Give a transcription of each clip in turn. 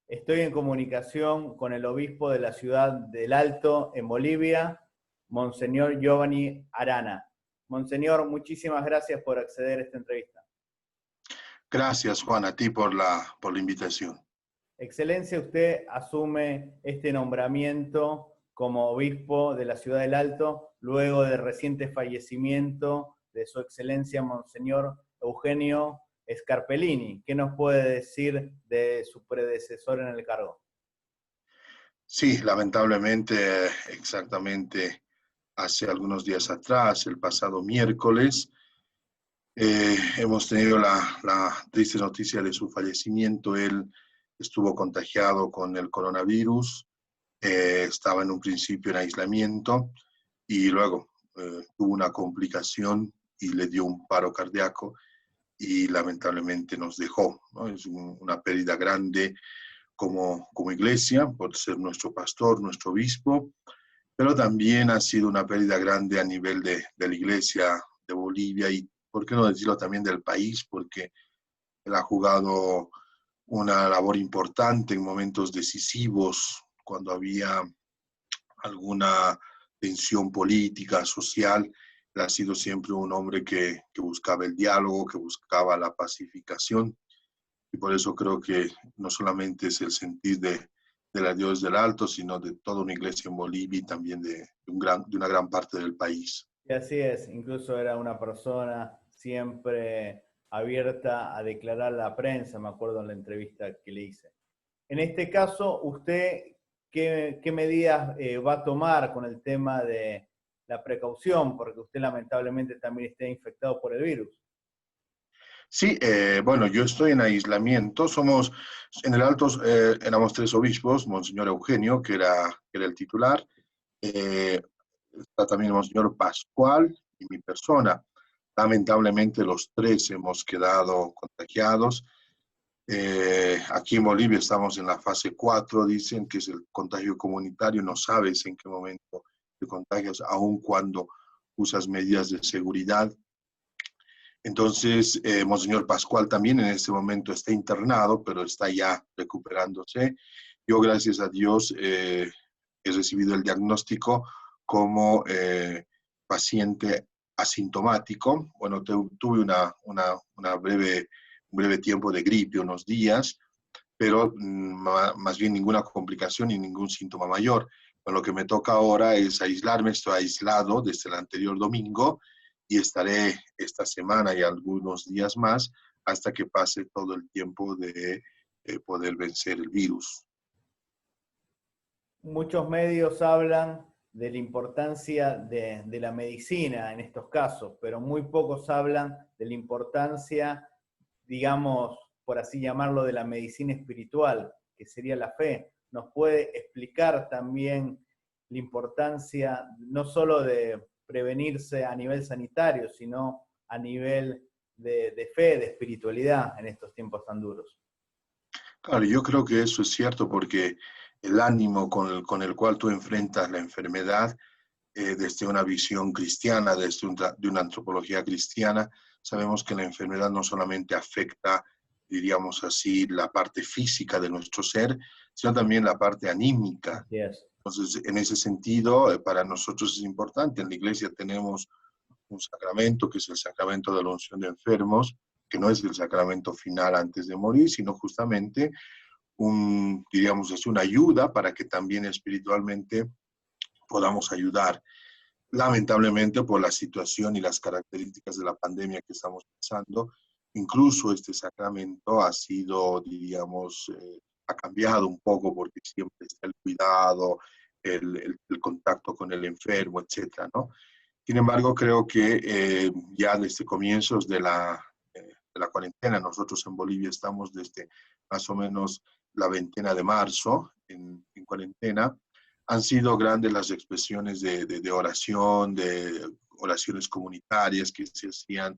Estoy en comunicación con el obispo de la ciudad del Alto, en Bolivia, Monseñor Giovanni Arana. Monseñor, muchísimas gracias por acceder a esta entrevista. Gracias, Juan, a ti por la invitación. Excelencia, usted asume este nombramiento como obispo de la ciudad del Alto luego del reciente fallecimiento de su excelencia Monseñor Eugenio Scarpellini. ¿Qué nos puede decir de su predecesor en el cargo? Sí, lamentablemente, exactamente hace algunos días atrás, el pasado miércoles, hemos tenido la triste noticia de su fallecimiento. Él estuvo contagiado con el coronavirus, estaba en un principio en aislamiento y luego tuvo una complicación y le dio un paro cardíaco y lamentablemente nos dejó, ¿no? Es una pérdida grande como iglesia, por ser nuestro pastor, nuestro obispo, pero también ha sido una pérdida grande a nivel de la iglesia de Bolivia y, por qué no decirlo, también del país, porque él ha jugado una labor importante en momentos decisivos, cuando había alguna tensión política, social. Él ha sido siempre un hombre que buscaba el diálogo, que buscaba la pacificación. Y por eso creo que no solamente es el sentir de la Dios del Alto, sino de toda una iglesia en Bolivia y también de una gran parte del país. Y así es, incluso era una persona siempre abierta a declarar a la prensa, me acuerdo en la entrevista que le hice. En este caso, ¿usted qué medidas va a tomar con el tema de la precaución? Porque usted lamentablemente también está infectado por el virus. Sí, bueno, yo estoy en aislamiento. En el Alto éramos tres obispos, Monseñor Eugenio, que era el titular, está también Monseñor Pascual y mi persona. Lamentablemente los tres hemos quedado contagiados. Aquí en Bolivia estamos en la fase 4, dicen que es el contagio comunitario, no sabes en qué momento te contagias, aun cuando usas medidas de seguridad. Entonces, Monseñor Pascual también en este momento está internado, pero está ya recuperándose. Yo, gracias a Dios, he recibido el diagnóstico como paciente asintomático. Bueno, tuve un breve tiempo de gripe, unos días, pero más bien ninguna complicación y ningún síntoma mayor. Lo que me toca ahora es aislarme. Estoy aislado desde el anterior domingo y estaré esta semana y algunos días más hasta que pase todo el tiempo de poder vencer el virus. Muchos medios hablan de la importancia de la medicina en estos casos, pero muy pocos hablan de la importancia, digamos, por así llamarlo, de la medicina espiritual, que sería la fe. ¿Nos puede explicar también la importancia no solo de prevenirse a nivel sanitario, sino a nivel de fe, de espiritualidad en estos tiempos tan duros? Claro, yo creo que eso es cierto porque el ánimo con el cual tú enfrentas la enfermedad desde una visión cristiana, de una antropología cristiana, sabemos que la enfermedad no solamente afecta, diríamos así, la parte física de nuestro ser, sino también la parte anímica. Yes. Entonces, en ese sentido, para nosotros es importante. En la iglesia tenemos un sacramento que es el sacramento de la unción de enfermos, que no es el sacramento final antes de morir, sino justamente diríamos así, una ayuda para que también espiritualmente podamos ayudar. Lamentablemente, por la situación y las características de la pandemia que estamos pasando, incluso este sacramento ha sido, diríamos, ha cambiado un poco porque siempre está el cuidado, el contacto con el enfermo, etcétera, ¿no? Sin embargo, creo que ya desde comienzos de la cuarentena, nosotros en Bolivia estamos desde más o menos la veintena de marzo en cuarentena, han sido grandes las expresiones de oración, de oraciones comunitarias que se hacían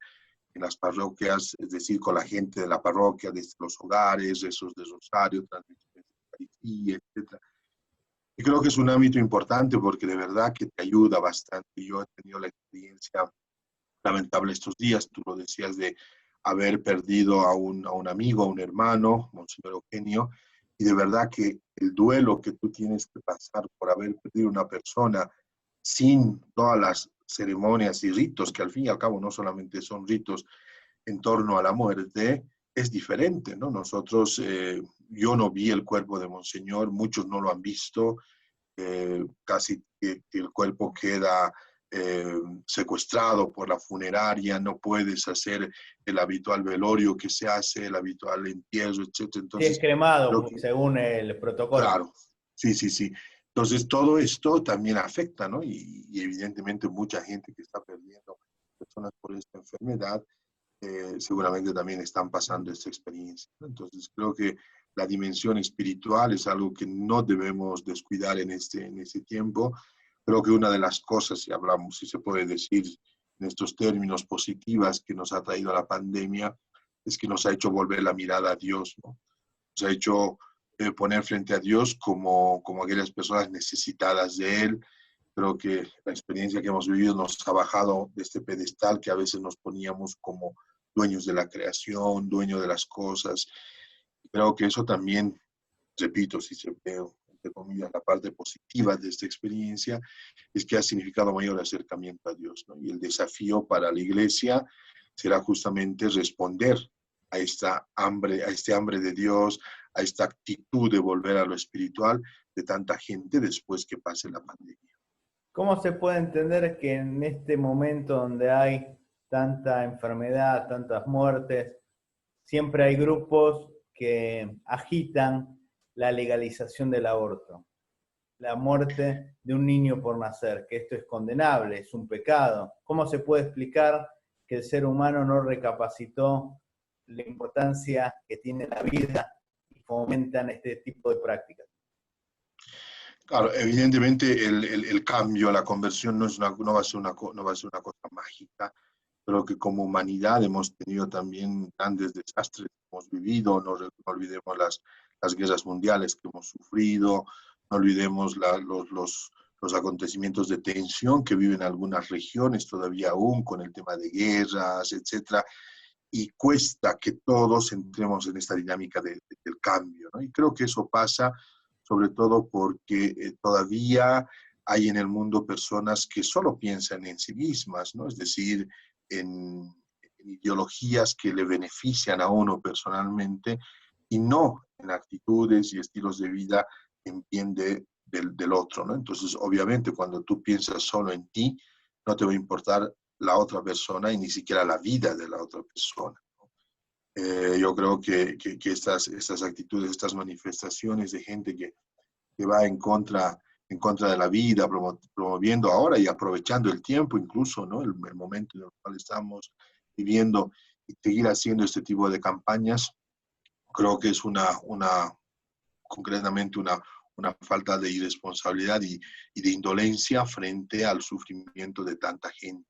en las parroquias, es decir, con la gente de la parroquia, desde los hogares, rezos de rosario, transmisiones de Eucaristía, etc. Y creo que es un ámbito importante porque de verdad que te ayuda bastante. Yo he tenido la experiencia lamentable estos días, tú lo decías, de haber perdido a un amigo, a un hermano, Monseñor Eugenio, y de verdad que el duelo que tú tienes que pasar por haber perdido una persona sin todas las ceremonias y ritos, que al fin y al cabo no solamente son ritos en torno a la muerte, es diferente, ¿no? Nosotros, yo no vi el cuerpo de Monseñor, muchos no lo han visto, casi que el cuerpo queda secuestrado por la funeraria, no puedes hacer el habitual velorio que se hace, el habitual entierro, etc. Sí, es Entonces, cremado, creo que, según el protocolo. claro, sí, sí, sí. Entonces, todo esto también afecta, ¿no? Y evidentemente mucha gente que está perdiendo personas por esta enfermedad, seguramente también están pasando esta experiencia, ¿no? Entonces, creo que la dimensión espiritual es algo que no debemos descuidar en este tiempo. Creo que una de las cosas, si hablamos, si se puede decir en estos términos positivas que nos ha traído la pandemia, es que nos ha hecho volver la mirada a Dios, ¿no? Nos ha hecho poner frente a Dios como aquellas personas necesitadas de Él. Creo que la experiencia que hemos vivido nos ha bajado de este pedestal que a veces nos poníamos como dueños de la creación, dueños de las cosas. Creo que eso también, repito, si se ve, entre comillas, la parte positiva de esta experiencia, es que ha significado mayor acercamiento a Dios, ¿no? Y el desafío para la iglesia será justamente responder a este hambre de Dios, a esta actitud de volver a lo espiritual de tanta gente después que pase la pandemia. ¿Cómo se puede entender que en este momento donde hay tanta enfermedad, tantas muertes, siempre hay grupos que agitan la legalización del aborto, la muerte de un niño por nacer, que esto es condenable, es un pecado? ¿Cómo se puede explicar que el ser humano no recapacitó la importancia que tiene la vida y fomentan este tipo de prácticas? Claro, evidentemente el cambio, la conversión no va a ser no va a ser una cosa mágica. Creo que como humanidad hemos tenido también grandes desastres que hemos vivido, no olvidemos las guerras mundiales que hemos sufrido, no olvidemos los acontecimientos de tensión que viven algunas regiones todavía aún con el tema de guerras, etcétera, y cuesta que todos entremos en esta dinámica del cambio, ¿no? Y creo que eso pasa sobre todo porque todavía hay en el mundo personas que solo piensan en sí mismas, ¿no? Es decir, en ideologías que le benefician a uno personalmente y no en actitudes y estilos de vida en bien del otro, ¿no? Entonces, obviamente, cuando tú piensas solo en ti, no te va a importar la otra persona y ni siquiera la vida de la otra persona. Yo creo que estas actitudes, estas manifestaciones de gente que va en contra de la vida, promoviendo ahora y aprovechando el tiempo, incluso, ¿no? El momento en el cual estamos viviendo y seguir haciendo este tipo de campañas, creo que es concretamente una falta de irresponsabilidad y de indolencia frente al sufrimiento de tanta gente.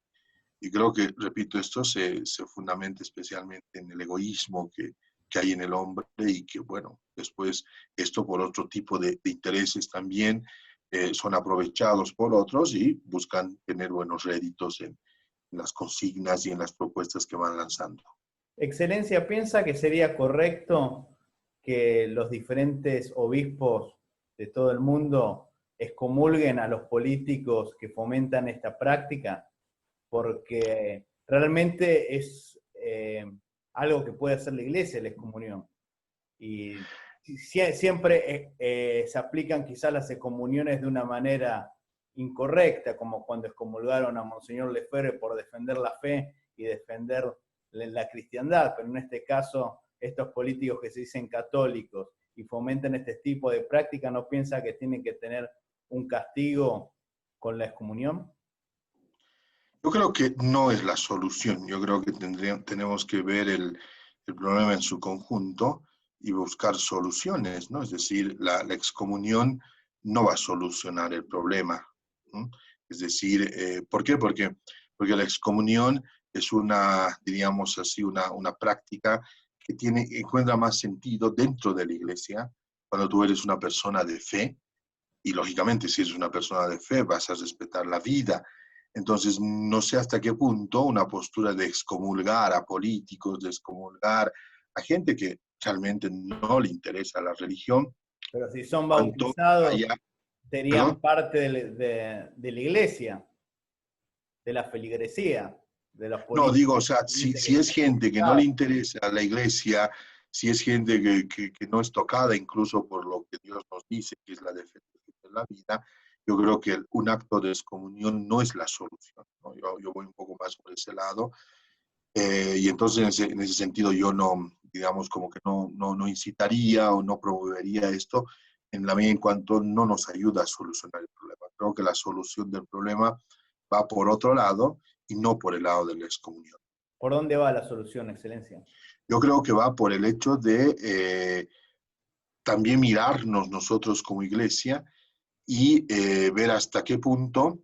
Y creo que, repito, esto se fundamenta especialmente en el egoísmo que hay en el hombre y que, bueno, después esto por otro tipo de intereses también son aprovechados por otros y buscan tener buenos réditos en las consignas y en las propuestas que van lanzando. Excelencia, ¿piensa que sería correcto que los diferentes obispos de todo el mundo excomulguen a los políticos que fomentan esta práctica? Porque realmente es algo que puede hacer la iglesia, la excomunión. Y siempre se aplican quizás las excomuniones de una manera incorrecta, como cuando excomulgaron a Monseñor Lefebvre por defender la fe y defender la cristiandad, pero en este caso estos políticos que se dicen católicos y fomentan este tipo de práctica, ¿no piensa que tienen que tener un castigo con la excomunión? Yo creo que no es la solución. Yo creo que tenemos que ver el problema en su conjunto y buscar soluciones, ¿no? Es decir, la excomunión no va a solucionar el problema, ¿no? Es decir, ¿por qué? Porque la excomunión es diríamos así, una práctica que encuentra más sentido dentro de la iglesia cuando tú eres una persona de fe y lógicamente si eres una persona de fe vas a respetar la vida. Entonces, no sé hasta qué punto una postura de excomulgar a políticos, de excomulgar a gente que realmente no le interesa la religión, Pero si son cuanto bautizados, haya, serían perdón, parte de la iglesia, de la feligresía, de los no, digo, o políticos. sea, Dice que si es están gente que no le bautizados. interesa la iglesia, si es gente que no es tocada incluso por lo que Dios nos dice, que es la defensa de la vida, yo creo que un acto de excomunión no es la solución, ¿no? Yo voy un poco más por ese lado, y entonces en ese sentido yo no, digamos, como que no incitaría o no promovería esto en la medida en cuanto no nos ayuda a solucionar el problema. Creo que la solución del problema va por otro lado y no por el lado de la excomunión. ¿Por dónde va la solución, Excelencia? Yo creo que va por el hecho de también mirarnos nosotros como iglesia y ver hasta qué punto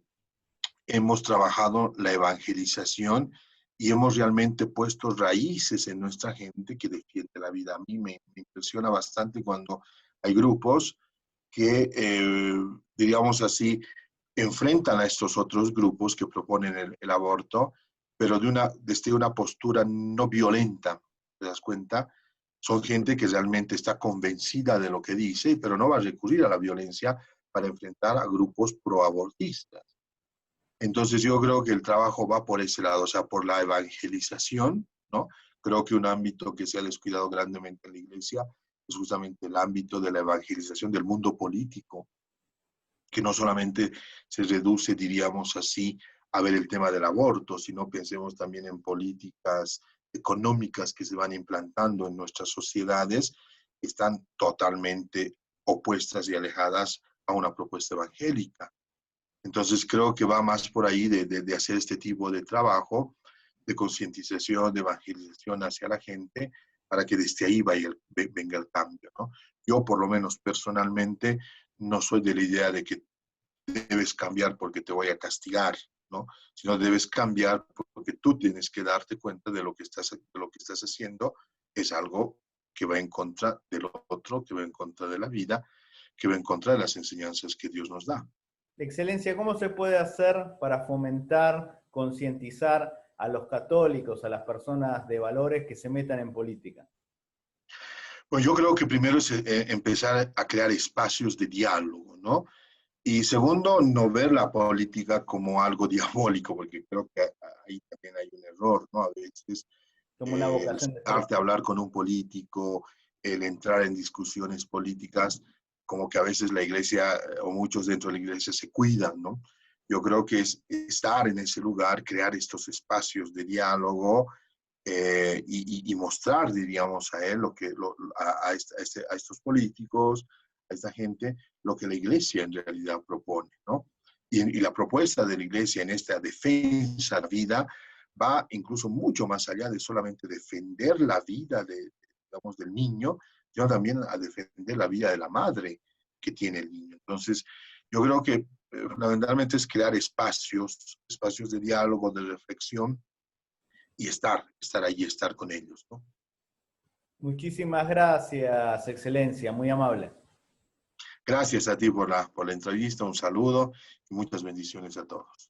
hemos trabajado la evangelización y hemos realmente puesto raíces en nuestra gente que defiende la vida. A mí me impresiona bastante cuando hay grupos que, diríamos así, enfrentan a estos otros grupos que proponen el aborto, pero desde una postura no violenta, ¿te das cuenta? Son gente que realmente está convencida de lo que dice, pero no va a recurrir a la violencia para enfrentar a grupos proabortistas. Entonces yo creo que el trabajo va por ese lado, o sea, por la evangelización, ¿no? Creo que un ámbito que se ha descuidado grandemente en la iglesia es justamente el ámbito de la evangelización del mundo político, que no solamente se reduce, diríamos así, a ver el tema del aborto, sino pensemos también en políticas económicas que se van implantando en nuestras sociedades, que están totalmente opuestas y alejadas a una propuesta evangélica. Entonces creo que va más por ahí de hacer este tipo de trabajo, de concientización, de evangelización hacia la gente, para que desde ahí venga el cambio, ¿no? Yo por lo menos personalmente no soy de la idea de que debes cambiar porque te voy a castigar, ¿no? Sino debes cambiar porque tú tienes que darte cuenta de lo que estás haciendo es algo que va en contra del otro, que va en contra de la vida, que va en contra de las enseñanzas que Dios nos da. Excelencia, ¿cómo se puede hacer para fomentar, concientizar a los católicos, a las personas de valores que se metan en política? Pues yo creo que primero es empezar a crear espacios de diálogo, ¿no? Y segundo, no ver la política como algo diabólico, porque creo que ahí también hay un error, ¿no? A veces Como una el vocación sentarte a destructiva. hablar con un político, el entrar en discusiones políticas, como que a veces la iglesia o muchos dentro de la iglesia se cuidan, ¿no? Yo creo que es estar en ese lugar, crear estos espacios de diálogo, y mostrar, diríamos, a él, a estos políticos, a esta gente, lo que la iglesia en realidad propone, ¿no? Y la propuesta de la iglesia en esta defensa de la vida va incluso mucho más allá de solamente defender la vida digamos, del niño, sino también a defender la vida de la madre que tiene el niño. Entonces, yo creo que fundamentalmente es crear espacios de diálogo, de reflexión, y estar ahí, estar con ellos, ¿no? Muchísimas gracias, Excelencia, muy amable. Gracias a ti por la entrevista, un saludo y muchas bendiciones a todos.